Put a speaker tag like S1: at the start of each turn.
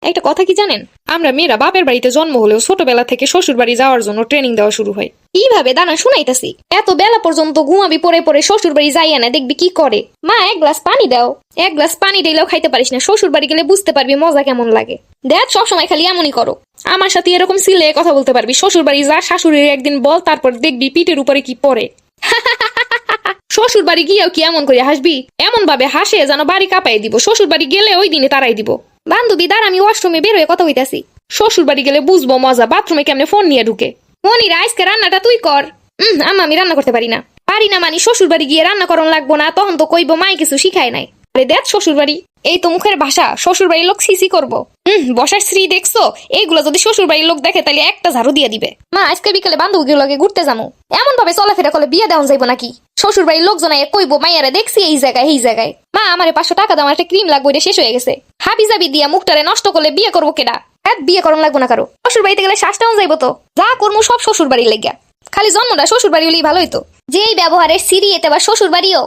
S1: একটা কথা কি জানেন, আমরা মেয়েরা বাপের বাড়িতে জন্ম হলেও ছোটবেলা থেকে শ্বশুর বাড়ি যাওয়ার জন্য ট্রেনিং দেওয়া শুরু হয়। কিভাবে দাঁড়া শুনাইতাছি। এত বেলা পর্যন্ত ঘুমাবি পরে পরে শ্বশুর বাড়ি যাইয়া না, দেখবি কি করে। মা এক গ্লাস পানি দাও। এক গ্লাস পানি দিলেও খাইতে পারিস না, শ্বশুর বাড়ি গেলে বুঝতে পারবি মজা কেমন লাগে। দেখ সবসময় খালি এমনই করো। আমার সাথে এরকম সিলে কথা বলতে পারবি, শ্বশুর বাড়ি যা, শাশুড়ির একদিন বল, তারপর দেখবি পিঠের উপরে কি পড়ে। শ্বশুর বাড়ি গিয়েও কি এমন করে হাসবি? এমন ভাবে হাসে যেন বাড়ি কাঁপাই দিব। শ্বশুর বাড়ি গেলে ওই দিনে তারাই দিব। বান্ধবী দাঁড়া, আমি ওয়াশরুমে বের হয়ে কথা হইতাছি। শ্বশুর বাড়ি গেলে বুঝবো মজা, বাথরুমে কেমনে ফোন নিয়ে ঢুকে। মনিরা আজকে রান্নাটা তুই কর। আম্মা আমি রান্না করতে পারি না। পারি না মানে শ্বশুর বাড়ি গিয়ে রান্না করন লাগবো না, তখন তো কইবো মাই কিছু শিখায় নাই। আরে দেখ শ্বশুর বাড়ি, এই তো মুখের ভাষা। শ্বশুর বাড়ির লোক সিসি করবো। বসার শ্রী দেখছো? এইগুলো যদি শ্বশুর বাড়ির লোক দেখে তাহলে একটা ঝাড়ু দিয়ে দিবে। মা আজকে বিকেলে বান্ধবীর লগে ঘুরতে যাবো। এমন ভাবে চলাফেরা করলে বিয়ে দেওয়া যাইবো নাকি? শ্বশুর বাড়ির লোকজন কইবো মাইয়ারা দেখছি এই জায়গায় এই জায়গায়। মা আমারে 500 টাকা দাও, আমার একটা ক্রিম লাগবে, এটা শেষ হয়ে গেছে। হাবি জাবি দিয়া মুখটারে নষ্ট করলে বিয়ে করবো কেডা? বিয়ে করন লাগবো না কারো। শ্বশুর বাড়িতে গেলে শ্বাসটাও যাইবো তো। যা করবো সব শ্বশুর বাড়ির লেগা। খালি জন্মটা শ্বশুর বাড়ি হলেই ভালো হইতো। যেই ব্যবহারের সিঁড়ি এতে বা শ্বশুর বাড়িও।